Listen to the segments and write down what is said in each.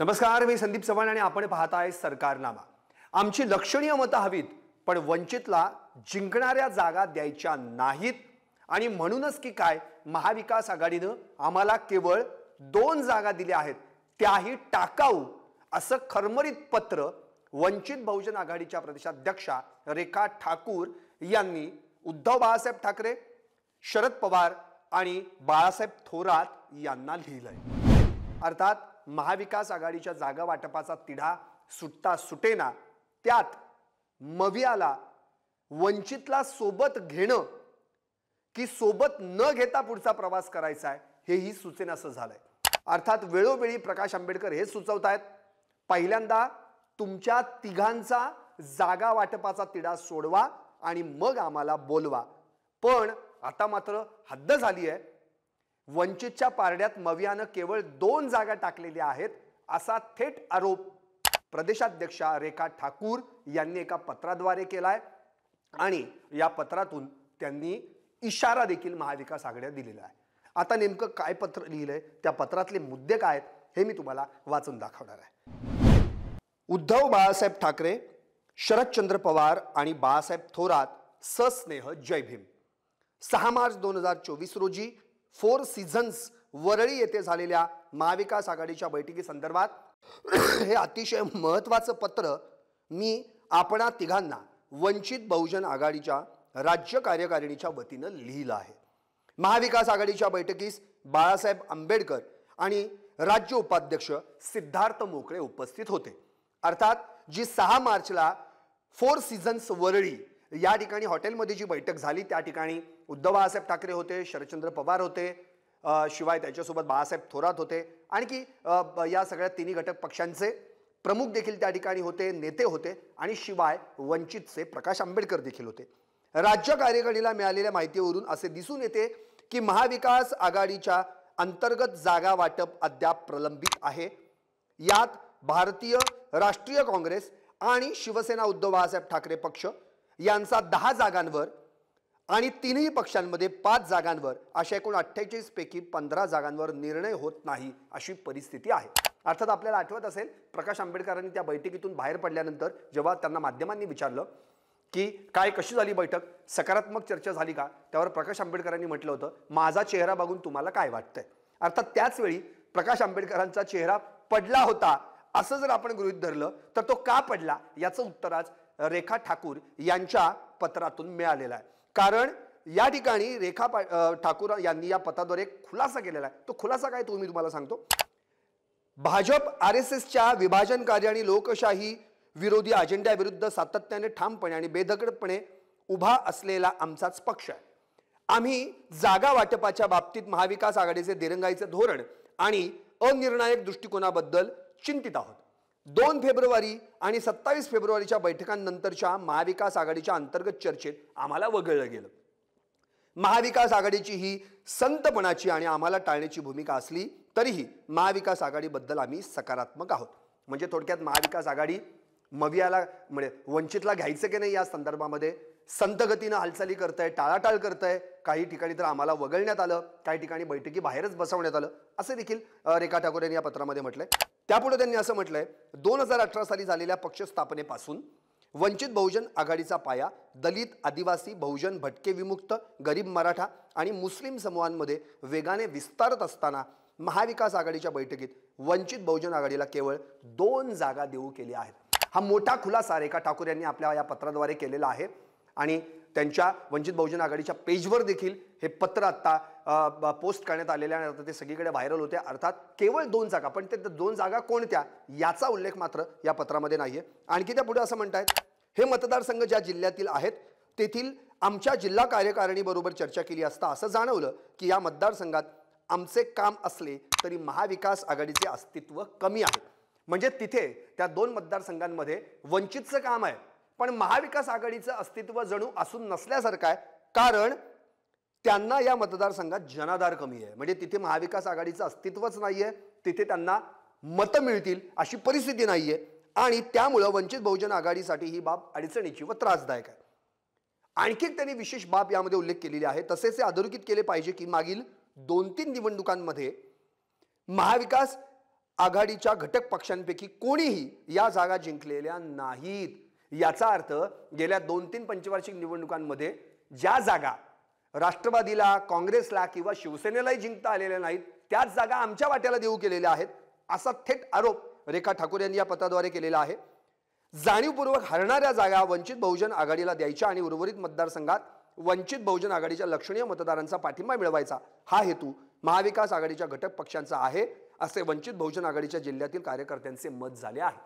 नमस्कार, मी संदीप चव्हाण आणि आपण पाहताय सरकारनामा। आमची लक्षणीय मतं हवीत, पण वंचितला जिंकणाऱ्या जागा द्यायच्या नाहीत। आणि म्हणूनच की काय महाविकास आघाडीने आम्हाला केवळ 2 जागा दिल्या आहेत, त्याही टाकाऊ असं खरमरीत पत्र वंचित बहुजन आघाडीच्या प्रदेशाध्यक्षा रेखा ठाकूर यांनी उद्धव बाळासाहेब ठाकरे, शरद पवार आणि बाळासाहेब थोरात यांना लिहिलंय। अर्थात महाविकास आघाडीच्या जागा वाटपाचा तिढा सुटता सुटेना, त्यात मवियाला वंचितला सोबत घेणं की सोबत न घेता पुढचा प्रवास करायचा आहे हेही सुचेनासं झालंय। अर्थात वेळोवेळी प्रकाश आंबेडकर हे सुचवतायत, पहिल्यांदा तुमच्या तिघांचा जागा वाटपाचा तिढा सोडवा आणि मग आम्हाला बोलवा। पण आता मात्र हद्द झाली आहे। वंचितच्या पारड्यात मवियानं केवळ 2 जागा टाकलेल्या आहेत असा थेट आरोप प्रदेशाध्यक्षा रेखा ठाकूर यांनी एका पत्राद्वारे केलाय आणि या पत्रातून त्यांनी इशारा देखील महाविकास आघाडीला दिलेला आहे। आता नेमकं काय पत्र लिहिलंय, त्या पत्रातले मुद्दे काय आहेत हे मी तुम्हाला वाचून दाखवणार आहे। उद्धव बाळासाहेब ठाकरे, शरदचंद्र पवार आणि बाळासाहेब थोरात सस्नेह जय भीम। 6 मार्च 2024 रोजी 4 सीझन्स वरळी येथे झालेल्या महाविकास आघाडीच्या बैठकी संदर्भात हे अतिशय महत्त्वाचं पत्र मी आपणा तिघांना वंचित बहुजन आघाडीच्या राज्य कार्यकारिणीच्या वतीनं लिहिलं आहे। महाविकास आघाडीच्या बैठकीस बाळासाहेब आंबेडकर आणि राज्य उपाध्यक्ष सिद्धार्थ मोकळे उपस्थित होते। अर्थात जी 6 मार्चला 4 सीझन्स वरळी या ठिकाणी हॉटेलमध्ये जी बैठक झाली त्या ठिकाणी उद्धव बाळासाहेब ठाकरे होते, शरदचंद्र पवार होते, शिवाय त्याच्यासोबत बाळासाहेब थोरात होते, आणखी या सगळ्या तिन्ही घटक पक्षांचे प्रमुख देखील त्या ठिकाणी होते, नेते होते आणि शिवाय वंचितचे प्रकाश आंबेडकर देखील होते। राज्य कार्यकारिणीला मिळालेल्या माहितीवरून असे दिसून येते की महाविकास आघाडीच्या अंतर्गत जागा वाटप अद्याप प्रलंबित आहे। यात भारतीय राष्ट्रीय काँग्रेस आणि शिवसेना उद्धव बाळासाहेब ठाकरे पक्ष यांचा 10 जागांवर आणि तिन्ही पक्षांमध्ये 5 जागांवर अशा एकूण 48 पैकी 15 जागांवर निर्णय होत नाही अशी परिस्थिती आहे। अर्थात आपल्याला आठवत असेल, प्रकाश आंबेडकरांनी त्या बैठकीतून बाहेर पडल्यानंतर जेव्हा त्यांना माध्यमांनी विचारलं की काय कशी झाली बैठक, सकारात्मक चर्चा झाली का, त्यावर प्रकाश आंबेडकरांनी म्हटलं होतं, माझा चेहरा बघून तुम्हाला काय वाटतंय। अर्थात त्याच वेळी प्रकाश आंबेडकरांचा चेहरा पडला होता असं जर आपण गृहीत धरलं तर तो का पडला याचं उत्तर आज रेखा ठाकूर यांच्या पत्रातून मिळालेलं आहे। कारण या ठिकाणी रेखा ठाकूर यांनी या पत्राद्वारे खुलासा केलेला आहे। तो खुलासा काय तो मी तुम्हाला सांगतो। भाजप आरएसएसच्या विभाजनकारी आणि लोकशाही विरोधी अजेंड्याविरुद्ध सातत्याने ठामपणे आणि बेधडकपणे उभा असलेला आमचाच पक्ष आहे। आम्ही जागा वाटपाच्या बाबतीत महाविकास आघाडीचे दिरंगाईचे धोरण आणि अनिर्णायक दृष्टिकोनाबद्दल चिंतित आहोत। 2 फेब्रुवारी आणि 27 फेब्रुवारीच्या बैठकांनंतरच्या महाविकास आघाडीच्या अंतर्गत चर्चेत आम्हाला वगळलं गेलं। महाविकास आघाडीची ही संतपणाची आणि आम्हाला टाळण्याची भूमिका असली तरीही महाविकास आघाडीबद्दल आम्ही सकारात्मक आहोत। म्हणजे थोडक्यात महाविकास आघाडी मवियाला म्हणजे वंचितला घ्यायचं की नाही या संदर्भामध्ये संत गतीनं हालचाली करतंय, टाळाटाळ करतंय। काही ठिकाणी तर आम्हाला वगळण्यात आलं, काही ठिकाणी बैठकी बाहेरच बसवण्यात आलं असे देखील रेखा ठाकूर यांनी या पत्रामध्ये म्हटलंय। त्यापुढे त्यांनी असं म्हटलंय, 2018 साली झालेल्या पक्ष स्थापनेपासून वंचित बहुजन आघाडीचा पाया दलित, आदिवासी, बहुजन, भटके विमुक्त, गरीब मराठा आणि मुस्लिम समूहांमध्ये वेगाने विस्तारत असताना महाविकास आघाडीच्या बैठकीत वंचित बहुजन आघाडीला केवळ 2 जागा देऊ केल्या आहेत। हा मोठा खुलासा रेखा ठाकूर यांनी आपल्या या पत्राद्वारे केलेला आहे आणि त्यांच्या वंचित बहुजन आघाडीच्या पेजवर देखील हे पत्र आता पोस्ट करण्यात आलेले आहे आणि ते सगळीकडे व्हायरल होते। अर्थात केवळ 2 जागा, पण ते 2 जागा कोणत्या याचा उल्लेख मात्र या पत्रामध्ये नाहीये। आणखी त्या पुढे असं म्हणतायत, हे मतदारसंघ ज्या जिल्ह्यातील आहेत तेथील आमच्या जिल्हा कार्यकारिणीबरोबर चर्चा केली असता असं जाणवलं की या मतदारसंघात आमचे काम असले तरी महाविकास आघाडीचे अस्तित्व कमी आहे। म्हणजे तिथे त्या 2 मतदारसंघांमध्ये वंचितचं काम आहे, पण महाविकास आघाडीचं अस्तित्व जणू असून नसल्यासारखं आहे, कारण त्यांना या मतदारसंघात जनाधार कमी आहे। म्हणजे तिथे महाविकास आघाडीचं अस्तित्वच नाहीये, तिथे त्यांना मतं मिळतील अशी परिस्थिती नाहीये आणि त्यामुळे वंचित बहुजन आघाडीसाठी ही बाब अडचणीची व त्रासदायक आहे। आणखी त्यांनी विशेष बाब यामध्ये उल्लेख केलेली आहे। तसेच अधोरेखित केले पाहिजे की मागील 2-3 निवडणुकांमध्ये महाविकास आघाडीच्या घटक पक्षांपैकी कोणीही या जागा जिंकलेल्या नाहीत। याचा अर्थ गेल्या 2-3 पंचवार्षिक निवडणुकांमध्ये ज्या जागा राष्ट्रवादीला, काँग्रेसला किंवा शिवसेनेलाही जिंकता आलेल्या नाहीत त्याच जागा आमच्या वाट्याला देऊ केलेल्या आहेत असा थेट आरोप रेखा ठाकूर यांनी या पत्राद्वारे केलेला आहे। जाणीवपूर्वक हरणाऱ्या जागा वंचित बहुजन आघाडीला द्यायच्या आणि उर्वरित मतदारसंघात वंचित बहुजन आघाडीच्या लक्षणीय मतदारांचा पाठिंबा मिळवायचा हा हेतू महाविकास आघाडीच्या घटक पक्षांचा आहे असे वंचित बहुजन आघाडीच्या जिल्ह्यातील कार्यकर्त्यांचे मत झाले आहे।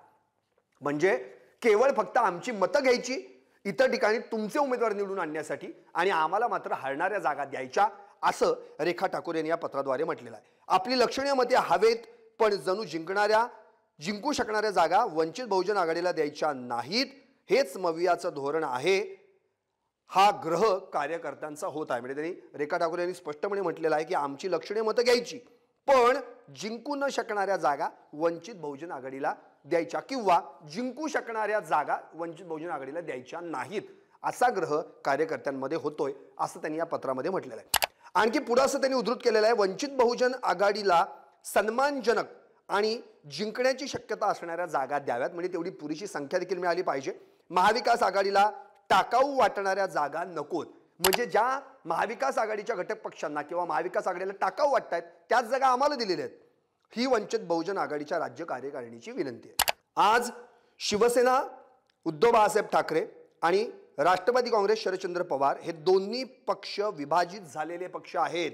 म्हणजे केवळ फक्त आमची मतं घ्यायची इतर ठिकाणी तुमचे उमेदवार निवडून आणण्यासाठी आणि आम्हाला मात्र हरणाऱ्या जागा द्यायच्या असं रेखा ठाकूर यांनी या पत्राद्वारे म्हटलेलं आहे। आपली लक्षणीय मते हवेत पण जणू जिंकू शकणाऱ्या जागा वंचित बहुजन आघाडीला द्यायच्या नाहीत हेच मवियाचं धोरण आहे हा ग्रह कार्यकर्त्यांचा होत आहे। म्हणजे त्यांनी रेखा ठाकूर यांनी स्पष्टपणे म्हटलेलं आहे की आमची लक्षणीय मतं घ्यायची पण जिंकू न शकणाऱ्या जागा वंचित बहुजन आघाडीला द्यायच्या किंवा जिंकू शकणाऱ्या जागा वंचित बहुजन आघाडीला द्यायच्या नाहीत असा ग्रह कार्यकर्त्यांमध्ये होतोय असं त्यांनी या पत्रामध्ये म्हटलेलं आहे। आणखी पुढे असं त्यांनी उद्धृत केलेलं आहे वंचित बहुजन आघाडीला सन्मानजनक आणि जिंकण्याची शक्यता असणाऱ्या जागा द्याव्यात म्हणजे तेवढी पुरेशी संख्या देखील मिळाली पाहिजे। महाविकास आघाडीला टाकाऊ वाटणाऱ्या जागा नकोत म्हणजे ज्या महाविकास आघाडीच्या घटक पक्षांना किंवा महाविकास आघाडीला टाकाऊ वाटतायत त्याच जागा आम्हाला दिलेल्या आहेत ही वंचित बहुजन आघाडीच्या राज्य कार्यकारिणीची विनंती आहे। आज शिवसेना उद्धव बाळासाहेब ठाकरे आणि राष्ट्रवादी काँग्रेस शरदचंद्र पवार हे दोन्ही पक्ष विभाजित झालेले पक्ष आहेत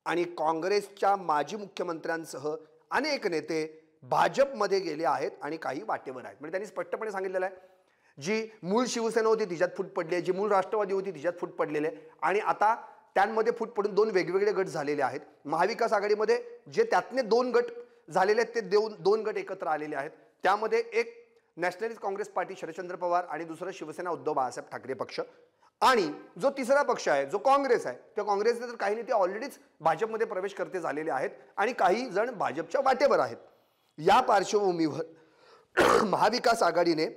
आणि काँग्रेसच्या माजी मुख्यमंत्र्यांसह अनेक नेते भाजपमध्ये गेले आहेत आणि काही वाटेवर आहेत। म्हणजे त्यांनी स्पष्टपणे सांगितलेलं आहे जी मूळ शिवसेना होती तिच्यात फूट पडली आहे, जी मूळ राष्ट्रवादी होती तिच्यात फूट पडलेली आहे आणि आता त्यांमध्ये फूट पडून दोन वेगवेगळे गट झालेले आहेत। महाविकास आघाडीमध्ये जे त्यातले 2 गट झालेले आहेत ते 2 गट एकत्र आलेले आहेत। त्यामध्ये एक नॅशनलिस्ट काँग्रेस पार्टी शरदचंद्र पवार आणि दुसरं शिवसेना उद्धव बाळासाहेब ठाकरे पक्ष आणि जो तिसरा पक्ष आहे जो काँग्रेस आहे त्या काँग्रेसचे तर काही नेते ऑलरेडीच भाजपमध्ये प्रवेश करते झालेले आहेत आणि काही जण भाजपच्या वाटेवर आहेत। या पार्श्वभूमीवर महाविकास आघाडीने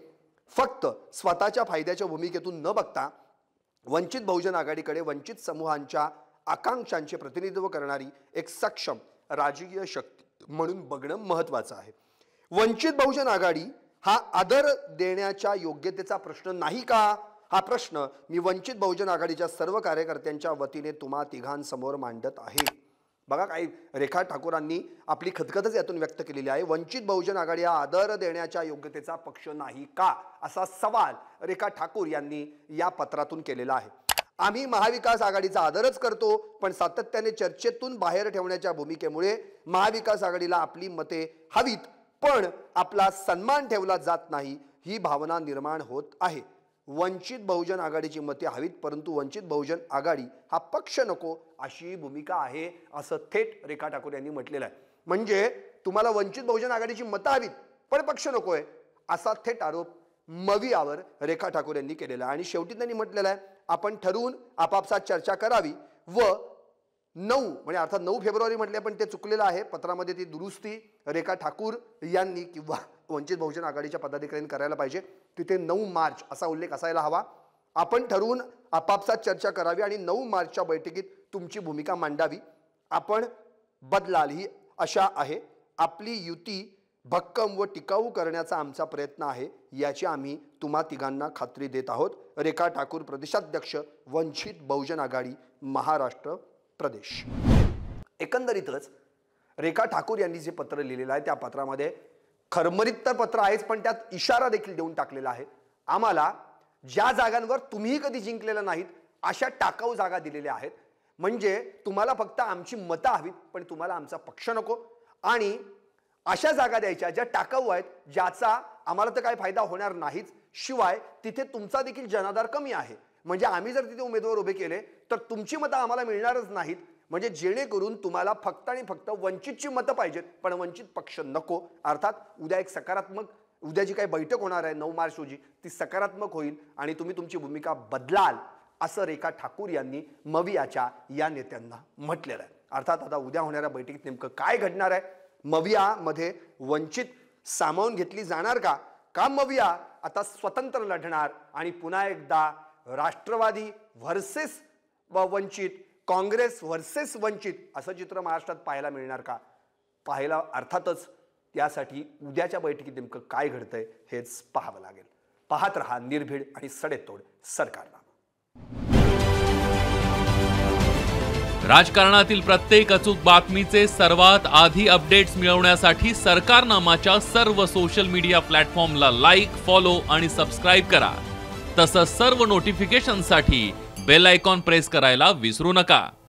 फक्त स्वतःच्या फायद्याच्या भूमिकेतून न बघता वंचित बहुजन आघाडीकडे वंचित समूहांच्या आकांक्षांचे प्रतिनिधित्व करणारी एक सक्षम राजकीय शक्ती म्हणून बघणं महत्त्वाचं आहे। वंचित बहुजन आघाडी हा आदर देण्याच्या योग्यतेचा प्रश्न नाही का हा प्रश्न मी वंचित बहुजन आघाडीच्या सर्व कार्यकर्त्यांच्या वतीने तुम्हा तिघांसमोर मांडत आहे। बघा काही रेखा ठाकूरांनी आपली खदखदच यातून व्यक्त केलेली आहे। वंचित बहुजन आघाडी हा आदर देण्याच्या योग्यतेचा पक्ष नाही का असा सवाल रेखा ठाकूर यांनी या पत्रातून केलेला आहे। आम्ही महाविकास आघाडीचा आदरच करतो पण सातत्याने चर्चेतून बाहेर ठेवण्याच्या भूमिकेमुळे महाविकास आघाडीला आपली मते हवीत पण आपला सन्मान ठेवला जात नाही ही भावना निर्माण होत आहे। वंचित बहुजन आघाडीची मते हवीत परंतु वंचित बहुजन आघाडी हा पक्ष नको अशी भूमिका आहे असं थेट रेखा ठाकूर यांनी म्हटलेलं आहे। म्हणजे तुम्हाला वंचित बहुजन आघाडीची मतं हवीत पण पक्ष नकोय असा थेट आरोप मवियावर रेखा ठाकूर यांनी केलेला आहे। आणि शेवटी त्यांनी म्हटलेलं आहे आपण ठरवून आपापसात चर्चा करावी व 9 म्हणजे अर्थात 9 फेब्रुवारी म्हटले पण ते चुकलेलं आहे पत्रामध्ये ती दुरुस्ती रेखा ठाकूर यांनी किंवा वंचित बहुजन आघाडीच्या पदाधिकाऱ्यांनी करायला पाहिजे। तिथे 9 मार्च असा उल्लेख असायला हवा। आपण ठरवून आपापसात चर्चा करावी आणि 9 मार्चच्या बैठकीत तुमची भूमिका मांडावी। आपण बदलाल ही आशा आहे। आपली युती भक्कम व टिकाऊ करण्याचा आमचा प्रयत्न आहे याची आम्ही तुम्हा तिघांना खात्री देत आहोत। रेखा ठाकूर प्रदेशाध्यक्ष वंचित बहुजन आघाडी महाराष्ट्र प्रदेश। एकंदरीतच रेखा ठाकूर यांनी जे पत्र लिहिलेलं आहे त्या पत्रामध्ये खरमरीत तर पत्र आहेच पण त्यात इशारा देखील देऊन टाकलेला आहे आम्हाला ज्या जागांवर तुम्ही कधी जिंकलेला नाहीत अशा टाकाऊ जागा दिलेल्या आहेत। म्हणजे तुम्हाला फक्त आमची मतं हवीत पण तुम्हाला आमचा पक्ष नको आणि अशा जागा द्यायच्या ज्या टाकाऊ आहेत ज्याचा आम्हाला तर काही फायदा होणार नाहीच शिवाय तिथे तुमचा देखील जनाधार कमी आहे। म्हणजे आम्ही जर तिथे उमेदवार उभे केले तर तुमची मतं आम्हाला मिळणारच नाहीत। म्हणजे जेणेकरून तुम्हाला फक्त आणि फक्त वंचितची मतं पाहिजेत पण वंचित पक्ष नको। अर्थात उद्या एक सकारात्मक उद्या जी काही बैठक होणार आहे 9 मार्च रोजी ती सकारात्मक होईल आणि तुम्ही तुमची भूमिका बदलाल असं रेखा ठाकूर यांनी मवियाच्या या नेत्यांना म्हटलेलं आहे। अर्थात आता उद्या होणाऱ्या बैठकीत नेमकं काय घडणार आहे मवियामध्ये वंचित सामावून घेतली जाणार का मविया आता स्वतंत्र लढणार आणि पुन्हा एकदा राष्ट्रवादी व्हर्सेस वंचित काँग्रेस व्हर्सेस वंचित असं चित्र महाराष्ट्रात पाहायला मिळणार का पाहायला अर्थातच त्यासाठी उद्याच्या बैठकीत नेमकं काय घडतंय हेच पाहावं लागेल. पाहत रहा निर्भीड आणि सडेतोड सरकारनामा. राजकारणातील प्रत्येक अचूक बातमीचे सर्वात आधी अपडेट्स मिळवण्यासाठी सरकारनामाच्या सर्व सोशल मीडिया प्लॅटफॉर्मला लाईक, फॉलो आणि सबस्क्राईब करा. तसंच सर्व नोटिफिकेशनसाठी बेल आयकॉन प्रेस करायला विसरू नका.